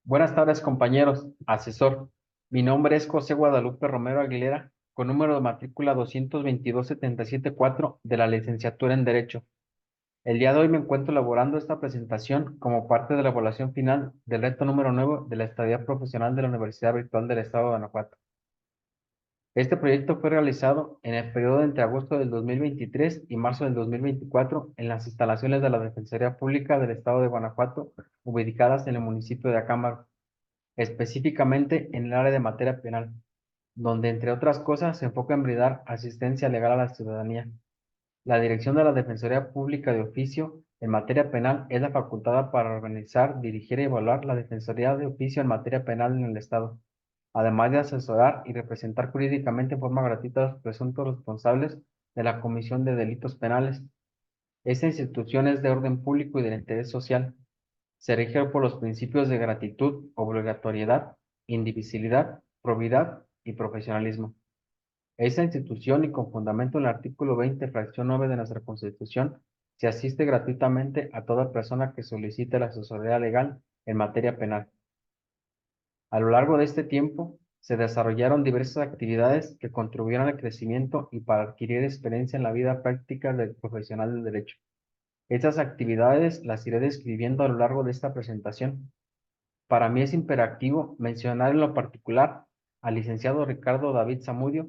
Buenas tardes, compañeros. Asesor. Mi nombre es José Guadalupe Romero Aguilera, con número de matrícula 222-774 de la licenciatura en Derecho. El día de hoy me encuentro elaborando esta presentación como parte de la evaluación final del reto número 9 de la estadía profesional de la Universidad Virtual del Estado de Guanajuato. Este proyecto fue realizado en el periodo entre agosto del 2023 y marzo del 2024 en las instalaciones de la Defensoría Pública del Estado de Guanajuato, ubicadas en el municipio de Acámbaro, específicamente en el área de materia penal, donde entre otras cosas se enfoca en brindar asistencia legal a la ciudadanía. La dirección de la Defensoría Pública de Oficio en materia penal es la facultada para organizar, dirigir y evaluar la Defensoría de Oficio en materia penal en el Estado, además de asesorar y representar jurídicamente en forma gratuita a los presuntos responsables de la comisión de delitos penales. Esta institución es de orden público y de interés social. Se rige por los principios de gratitud, obligatoriedad, indivisibilidad, probidad y profesionalismo. Esta institución, y con fundamento en el artículo 20, fracción 9 de nuestra Constitución, se asiste gratuitamente a toda persona que solicite la asesoría legal en materia penal. A lo largo de este tiempo, se desarrollaron diversas actividades que contribuyeron al crecimiento y para adquirir experiencia en la vida práctica del profesional del derecho. Estas actividades las iré describiendo a lo largo de esta presentación. Para mí es imperativo mencionar en lo particular al licenciado Ricardo David Zamudio,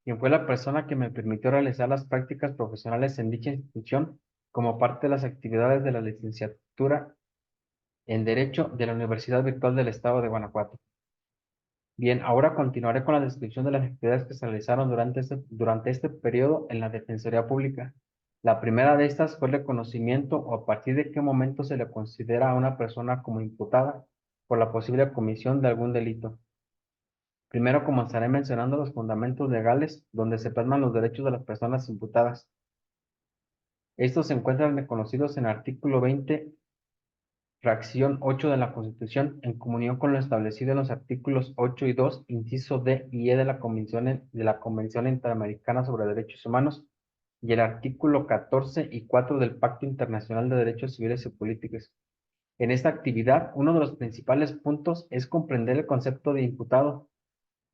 quien fue la persona que me permitió realizar las prácticas profesionales en dicha institución como parte de las actividades de la licenciatura en Derecho de la Universidad Virtual del Estado de Guanajuato. Bien, ahora continuaré con la descripción de las actividades que se realizaron durante este periodo en la Defensoría Pública. La primera de estas fue el reconocimiento o a partir de qué momento se le considera a una persona como imputada por la posible comisión de algún delito. Primero comenzaré mencionando los fundamentos legales donde se plasman los derechos de las personas imputadas. Estos se encuentran reconocidos en el artículo 20, fracción 8 de la Constitución, en comunión con lo establecido en los artículos 8 y 2, inciso D y E de la Convención Interamericana sobre Derechos Humanos, y el artículo 14 y 4 del Pacto Internacional de Derechos Civiles y Políticos. En esta actividad, uno de los principales puntos es comprender el concepto de imputado,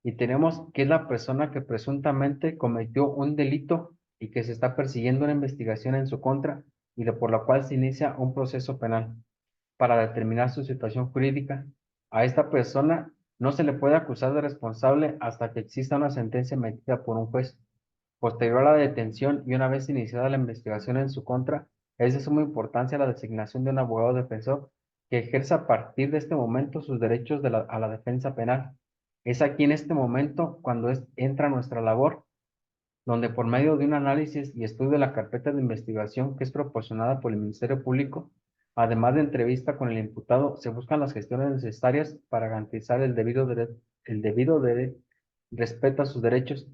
y tenemos que es la persona que presuntamente cometió un delito y que se está persiguiendo una investigación en su contra y por la cual se inicia un proceso penal para determinar su situación jurídica. A esta persona no se le puede acusar de responsable hasta que exista una sentencia emitida por un juez. Posterior a la detención y una vez iniciada la investigación en su contra, es de suma importancia la designación de un abogado defensor que ejerza a partir de este momento sus derechos a la defensa penal. Es aquí en este momento cuando entra nuestra labor, donde por medio de un análisis y estudio de la carpeta de investigación que es proporcionada por el Ministerio Público, además de entrevista con el imputado, se buscan las gestiones necesarias para garantizar el debido respeto a sus derechos.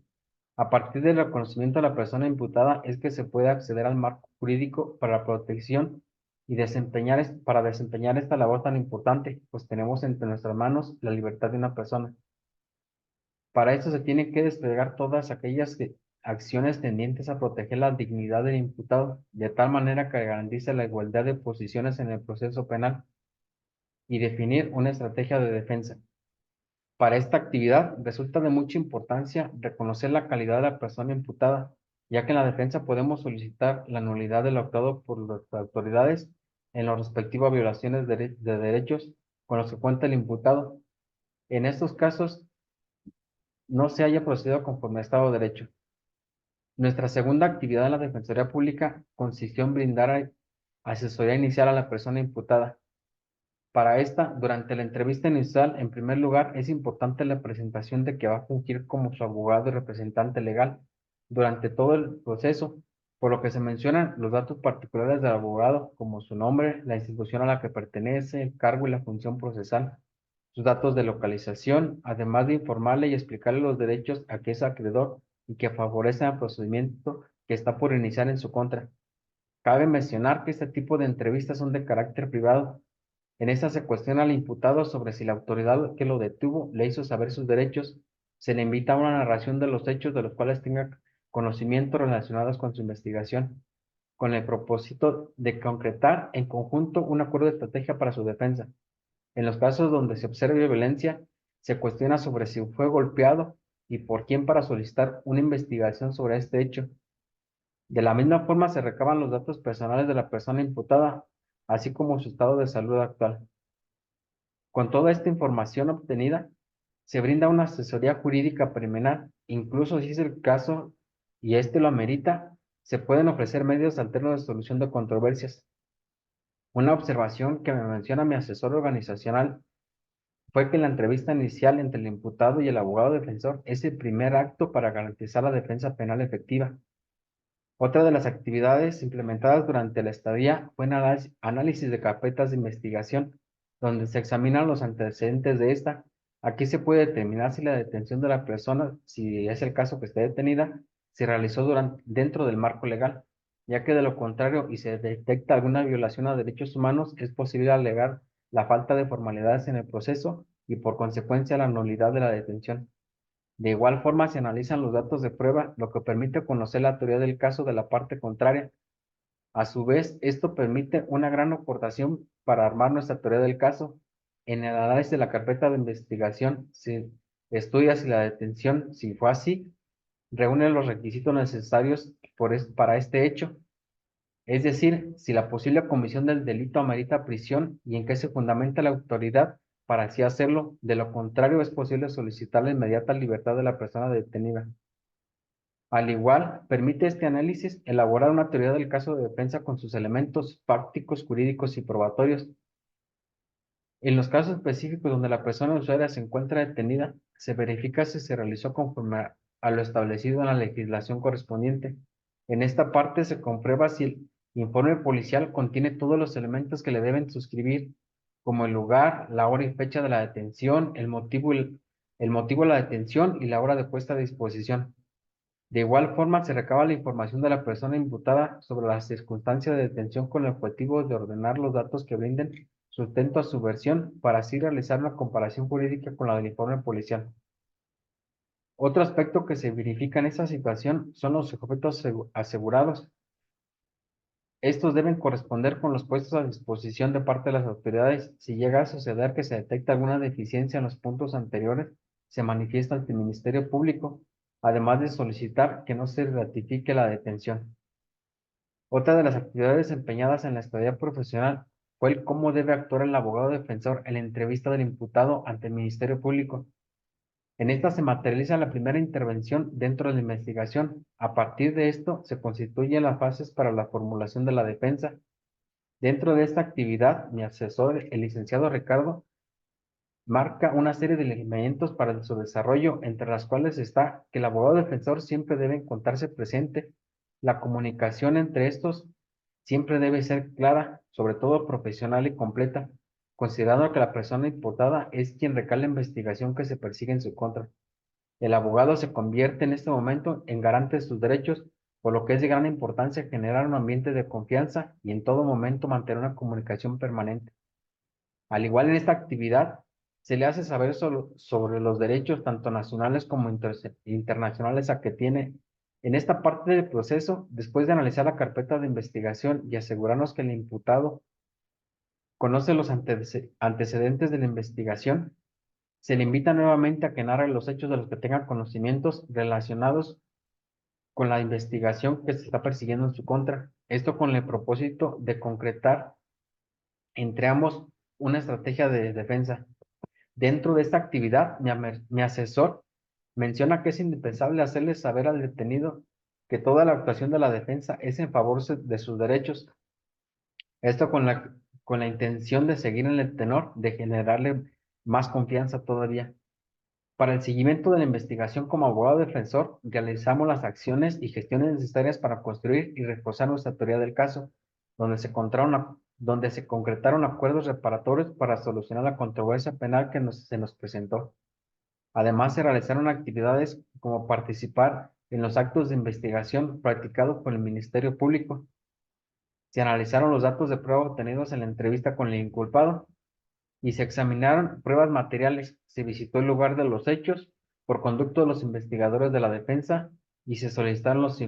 A partir del reconocimiento de la persona imputada es que se puede acceder al marco jurídico para la protección y para desempeñar esta labor tan importante, pues tenemos entre nuestras manos la libertad de una persona. Para esto se tienen que desplegar todas aquellas acciones tendientes a proteger la dignidad del imputado, de tal manera que garantice la igualdad de posiciones en el proceso penal y definir una estrategia de defensa. Para esta actividad resulta de mucha importancia reconocer la calidad de la persona imputada, ya que en la defensa podemos solicitar la nulidad de lo actuado por las autoridades en lo respectivo a violaciones de derechos con los que cuenta el imputado. En estos casos, no se haya procedido conforme a Estado de Derecho. Nuestra segunda actividad en la Defensoría Pública consistió en brindar asesoría inicial a la persona imputada. Para esta, durante la entrevista inicial, en primer lugar, es importante la presentación de que va a fungir como su abogado y representante legal durante todo el proceso, por lo que se mencionan los datos particulares del abogado, como su nombre, la institución a la que pertenece, el cargo y la función procesal, sus datos de localización, además de informarle y explicarle los derechos a que es acreedor y que favorecen el procedimiento que está por iniciar en su contra. Cabe mencionar que este tipo de entrevistas son de carácter privado. En esta se cuestiona al imputado sobre si la autoridad que lo detuvo le hizo saber sus derechos. Se le invita a una narración de los hechos de los cuales tenga conocimiento relacionados con su investigación, con el propósito de concretar en conjunto un acuerdo de estrategia para su defensa. En los casos donde se observe violencia, se cuestiona sobre si fue golpeado y por quién para solicitar una investigación sobre este hecho. De la misma forma, se recaban los datos personales de la persona imputada, así como su estado de salud actual. Con toda esta información obtenida, se brinda una asesoría jurídica preliminar, incluso si es el caso y este lo amerita, se pueden ofrecer medios alternos de solución de controversias. Una observación que me menciona mi asesor organizacional fue que la entrevista inicial entre el imputado y el abogado defensor es el primer acto para garantizar la defensa penal efectiva. Otra de las actividades implementadas durante la estadía fue un análisis de carpetas de investigación, donde se examinan los antecedentes de esta. Aquí se puede determinar si la detención de la persona, si es el caso que esté detenida, se realizó dentro del marco legal, ya que de lo contrario y se detecta alguna violación a derechos humanos, es posible alegar la falta de formalidades en el proceso y por consecuencia la nulidad de la detención. De igual forma, se analizan los datos de prueba, lo que permite conocer la teoría del caso de la parte contraria. A su vez, esto permite una gran aportación para armar nuestra teoría del caso. En el análisis de la carpeta de investigación, se estudia si la detención, si fue así, reúne los requisitos necesarios para este hecho, es decir, si la posible comisión del delito amerita prisión y en qué se fundamenta la autoridad para así hacerlo. De lo contrario, es posible solicitar la inmediata libertad de la persona detenida. Al igual, permite este análisis elaborar una teoría del caso de defensa con sus elementos fácticos, jurídicos y probatorios. En los casos específicos donde la persona usuaria se encuentra detenida, se verifica si se realizó conforme a lo establecido en la legislación correspondiente. En esta parte se comprueba si el informe policial contiene todos los elementos que le deben suscribir, como el lugar, la hora y fecha de la detención, el motivo de la detención y la hora de puesta a disposición. De igual forma, se recaba la información de la persona imputada sobre las circunstancias de detención con el objetivo de ordenar los datos que brinden sustento a su versión para así realizar una comparación jurídica con la del informe policial. Otro aspecto que se verifica en esta situación son los objetos asegurados. Estos deben corresponder con los puestos a disposición de parte de las autoridades. Si llega a suceder que se detecta alguna deficiencia en los puntos anteriores, se manifiesta ante el Ministerio Público, además de solicitar que no se ratifique la detención. Otra de las actividades desempeñadas en la estadía profesional fue el cómo debe actuar el abogado defensor en la entrevista del imputado ante el Ministerio Público. En esta se materializa la primera intervención dentro de la investigación. A partir de esto se constituyen las bases para la formulación de la defensa. Dentro de esta actividad, mi asesor, el licenciado Ricardo, marca una serie de lineamientos para su desarrollo, entre las cuales está que el abogado defensor siempre debe encontrarse presente. La comunicación entre estos siempre debe ser clara, sobre todo profesional y completa, considerando que la persona imputada es quien recae la investigación que se persigue en su contra. El abogado se convierte en este momento en garante de sus derechos, por lo que es de gran importancia generar un ambiente de confianza y en todo momento mantener una comunicación permanente. Al igual en esta actividad, se le hace saber sobre los derechos tanto nacionales como internacionales a que tiene. En esta parte del proceso, después de analizar la carpeta de investigación y asegurarnos que el imputado conoce los antecedentes de la investigación, se le invita nuevamente a que narre los hechos de los que tenga conocimientos relacionados con la investigación que se está persiguiendo en su contra. Esto con el propósito de concretar entre ambos una estrategia de defensa. Dentro de esta actividad, mi asesor menciona que es indispensable hacerle saber al detenido que toda la actuación de la defensa es en favor de sus derechos. Esto con la intención de seguir en el tenor, de generarle más confianza todavía. Para el seguimiento de la investigación como abogado defensor, realizamos las acciones y gestiones necesarias para construir y reforzar nuestra teoría del caso, donde se concretaron acuerdos reparatorios para solucionar la controversia penal que se nos presentó. Además, se realizaron actividades como participar en los actos de investigación practicados por el Ministerio Público. Se analizaron los datos de prueba obtenidos en la entrevista con el inculpado y se examinaron pruebas materiales. Se visitó el lugar de los hechos por conducto de los investigadores de la defensa y se solicitaron los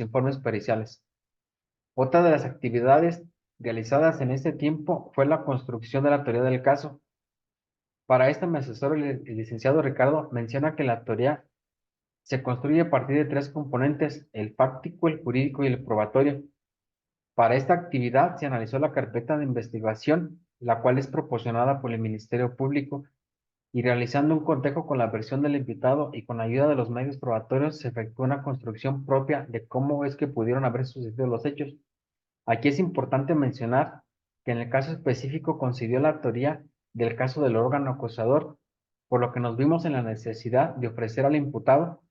informes periciales. Otra de las actividades realizadas en este tiempo fue la construcción de la teoría del caso. Para esta, mi asesor, el licenciado Ricardo, menciona que la teoría se construye a partir de tres componentes: el fáctico, el jurídico y el probatorio. Para esta actividad se analizó la carpeta de investigación, la cual es proporcionada por el Ministerio Público, y realizando un cotejo con la versión del imputado y con ayuda de los medios probatorios, se efectuó una construcción propia de cómo es que pudieron haber sucedido los hechos. Aquí es importante mencionar que en el caso específico coincidió la teoría del caso del órgano acusador, por lo que nos vimos en la necesidad de ofrecer al imputado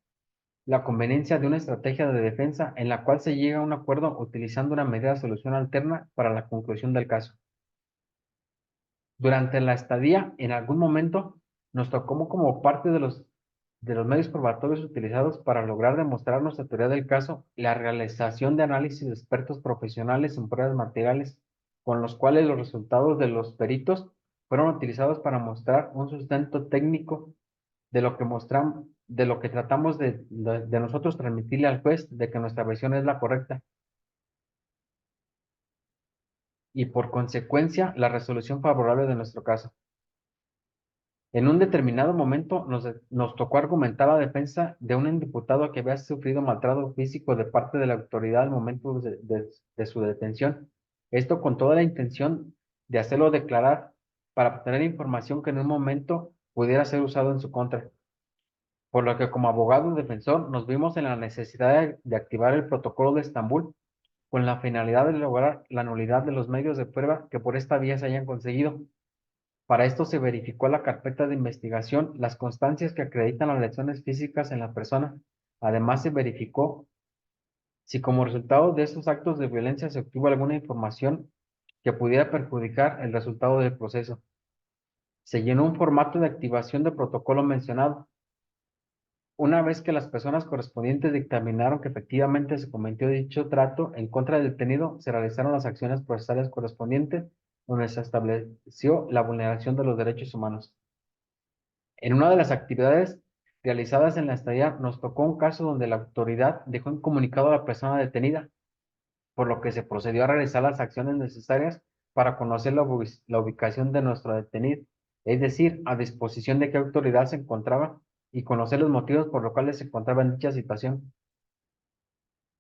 la conveniencia de una estrategia de defensa en la cual se llega a un acuerdo utilizando una medida de solución alterna para la conclusión del caso. Durante la estadía, en algún momento, nos tocó como parte de los medios probatorios utilizados para lograr demostrar nuestra teoría del caso, la realización de análisis de expertos profesionales en pruebas materiales, con los cuales los resultados de los peritos fueron utilizados para mostrar un sustento técnico de lo que mostramos, de lo que tratamos de nosotros transmitirle al juez, de que nuestra versión es la correcta, y por consecuencia la resolución favorable de nuestro caso. En un determinado momento nos tocó argumentar la defensa de un imputado que había sufrido maltrato físico de parte de la autoridad al momento de su detención. Esto con toda la intención de hacerlo declarar para obtener información que en un momento pudiera ser usado en su contra. Por lo que como abogado defensor nos vimos en la necesidad de activar el protocolo de Estambul con la finalidad de lograr la nulidad de los medios de prueba que por esta vía se hayan conseguido. Para esto se verificó la carpeta de investigación, las constancias que acreditan las lesiones físicas en la persona. Además, se verificó si como resultado de estos actos de violencia se obtuvo alguna información que pudiera perjudicar el resultado del proceso. Se llenó un formato de activación de protocolo mencionado. Una vez que las personas correspondientes dictaminaron que efectivamente se cometió dicho trato en contra del detenido, se realizaron las acciones procesales correspondientes, donde se estableció la vulneración de los derechos humanos. En una de las actividades realizadas en la estadía, nos tocó un caso donde la autoridad dejó incomunicado a la persona detenida, por lo que se procedió a realizar las acciones necesarias para conocer la ubicación de nuestro detenido, es decir, a disposición de qué autoridad se encontraba y conocer los motivos por los cuales se encontraba en dicha situación.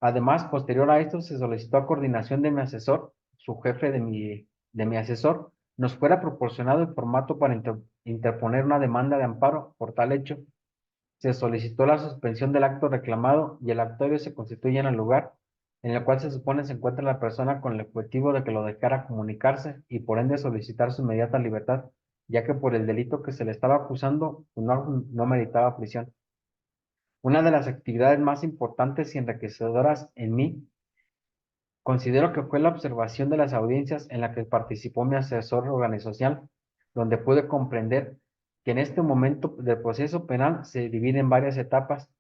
Además, posterior a esto, se solicitó a coordinación de mi asesor, su jefe de mi asesor, nos fuera proporcionado el formato para interponer una demanda de amparo por tal hecho. Se solicitó la suspensión del acto reclamado y el actorio se constituye en el lugar en el cual se supone se encuentra la persona con el objetivo de que lo dejara comunicarse y por ende solicitar su inmediata libertad, ya que por el delito que se le estaba acusando no meritaba prisión. Una de las actividades más importantes y enriquecedoras en mí, considero que fue la observación de las audiencias en la que participó mi asesor organizacional, donde pude comprender que en este momento del proceso penal se divide en varias etapas.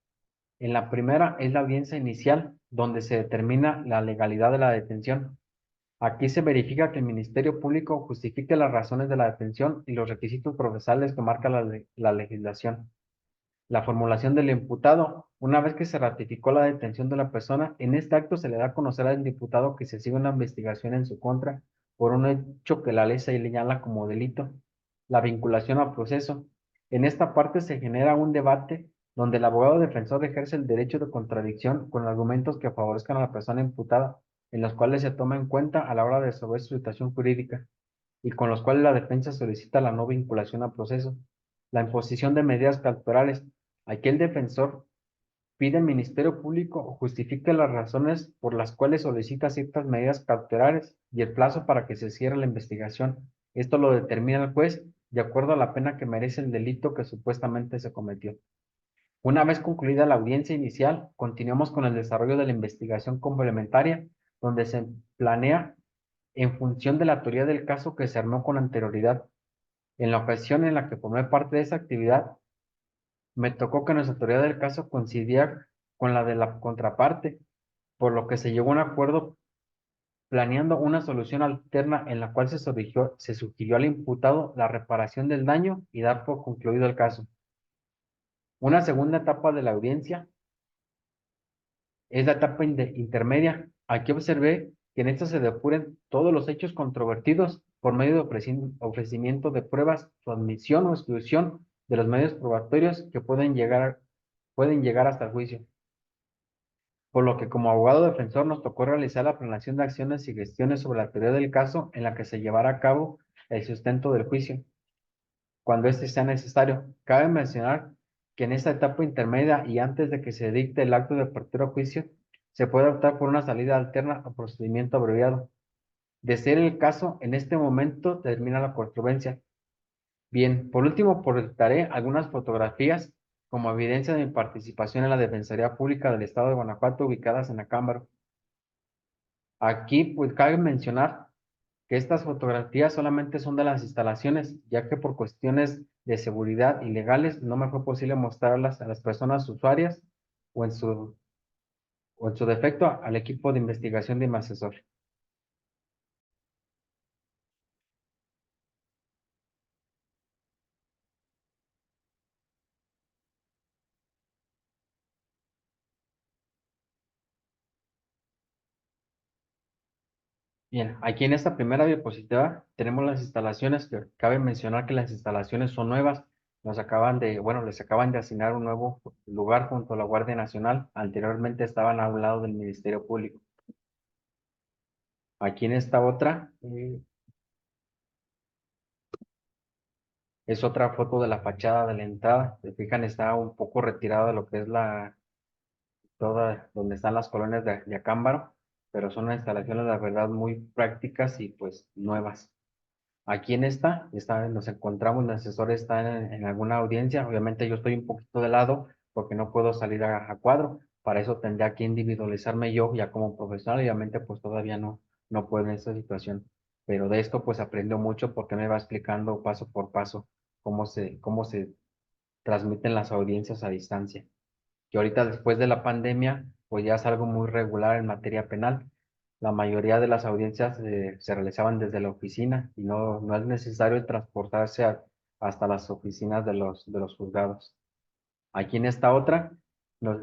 En la primera es la audiencia inicial, donde se determina la legalidad de la detención. Aquí se verifica que el Ministerio Público justifique las razones de la detención y los requisitos procesales que marca la legislación. La formulación del imputado. Una vez que se ratificó la detención de la persona, en este acto se le da a conocer al imputado que se sigue una investigación en su contra por un hecho que la ley señala como delito, la vinculación al proceso. En esta parte se genera un debate donde el abogado defensor ejerce el derecho de contradicción con argumentos que favorezcan a la persona imputada, en los cuales se toma en cuenta a la hora de resolver su situación jurídica y con los cuales la defensa solicita la no vinculación al proceso. La imposición de medidas cautelares. Aquí el defensor pide al Ministerio Público o justifique las razones por las cuales solicita ciertas medidas cautelares y el plazo para que se cierre la investigación. Esto lo determina el juez de acuerdo a la pena que merece el delito que supuestamente se cometió. Una vez concluida la audiencia inicial, continuamos con el desarrollo de la investigación complementaria, donde se planea en función de la teoría del caso que se armó con anterioridad. En la ocasión en la que formé parte de esa actividad, me tocó que nuestra teoría del caso coincidía con la de la contraparte, por lo que se llegó a un acuerdo planeando una solución alterna en la cual se sugirió al imputado la reparación del daño y dar por concluido el caso. Una segunda etapa de la audiencia es la etapa intermedia. Aquí observé que en esto se depuren todos los hechos controvertidos por medio de ofrecimiento de pruebas, su admisión o exclusión de los medios probatorios que pueden llegar hasta el juicio. Por lo que como abogado defensor nos tocó realizar la planeación de acciones y gestiones sobre la teoría del caso en la que se llevará a cabo el sustento del juicio, cuando éste sea necesario. Cabe mencionar que en esta etapa intermedia y antes de que se dicte el acto de apertura a juicio, se puede optar por una salida alterna o procedimiento abreviado. De ser el caso, en este momento termina la controversia. Bien, por último, portaré algunas fotografías como evidencia de mi participación en la Defensoría Pública del Estado de Guanajuato ubicadas en Acámbaro. Aquí, pues, cabe mencionar que estas fotografías solamente son de las instalaciones, ya que por cuestiones de seguridad y legales no me fue posible mostrarlas a las personas usuarias o o en su defecto al equipo de investigación de mi asesor. Bien, aquí en esta primera diapositiva tenemos las instalaciones, que cabe mencionar que las instalaciones son nuevas. Les acaban de asignar un nuevo lugar junto a la Guardia Nacional. Anteriormente estaban a un lado del Ministerio Público. Aquí en esta otra, es otra foto de la fachada de la entrada. Se fijan, está un poco retirado de lo que es toda, donde están las colonias de Acámbaro, pero son unas instalaciones, la verdad, muy prácticas y pues nuevas. Aquí en nos encontramos, el asesor está en alguna audiencia. Obviamente yo estoy un poquito de lado porque no puedo salir a cuadro. Para eso tendría que individualizarme yo ya como profesional. Obviamente pues todavía no puedo en esta situación. Pero de esto pues aprendo mucho porque me va explicando paso por paso cómo se transmiten las audiencias a distancia. Que ahorita después de la pandemia pues ya es algo muy regular en materia penal. La mayoría de las audiencias se realizaban desde la oficina y no es necesario transportarse hasta las oficinas de de los juzgados. Aquí en esta otra nos,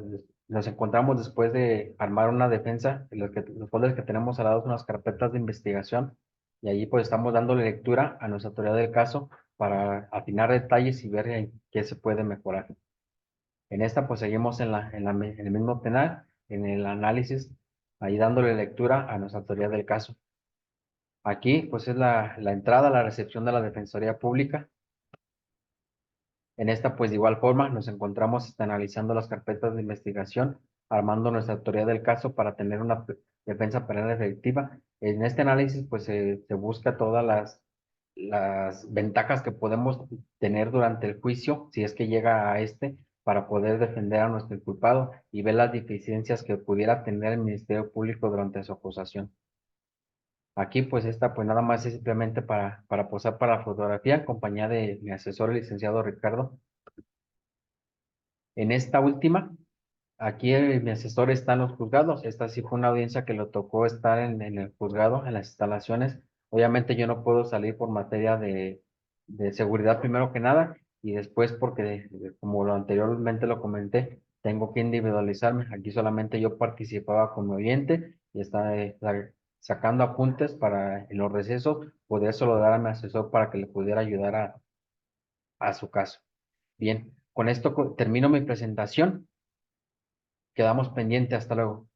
nos encontramos después de armar una defensa, los folders que tenemos al lado son las carpetas de investigación y allí pues estamos dándole lectura a nuestra teoría del caso para afinar detalles y ver en qué se puede mejorar. En esta pues seguimos en el mismo penal, en el análisis, ahí dándole lectura a nuestra teoría del caso. Aquí pues es la entrada a la recepción de la Defensoría Pública. En esta pues de igual forma nos encontramos analizando las carpetas de investigación, armando nuestra teoría del caso para tener una defensa penal efectiva. En este análisis pues se busca todas las ventajas que podemos tener durante el juicio, si es que llega a este, para poder defender a nuestro inculpado y ver las deficiencias que pudiera tener el Ministerio Público durante su acusación. Aquí, pues, esta, pues, nada más es simplemente para posar para la fotografía, en compañía de mi asesor, el licenciado Ricardo. En esta última, aquí mi asesor está en los juzgados. Esta sí fue una audiencia que le tocó estar en el juzgado, en las instalaciones. Obviamente yo no puedo salir por materia de seguridad primero que nada y después porque, como lo anteriormente lo comenté, tengo que individualizarme. Aquí solamente yo participaba como oyente y estaba sacando apuntes para en los recesos poder solo dar a mi asesor para que le pudiera ayudar a su caso. Bien, con esto termino mi presentación. Quedamos pendientes. Hasta luego.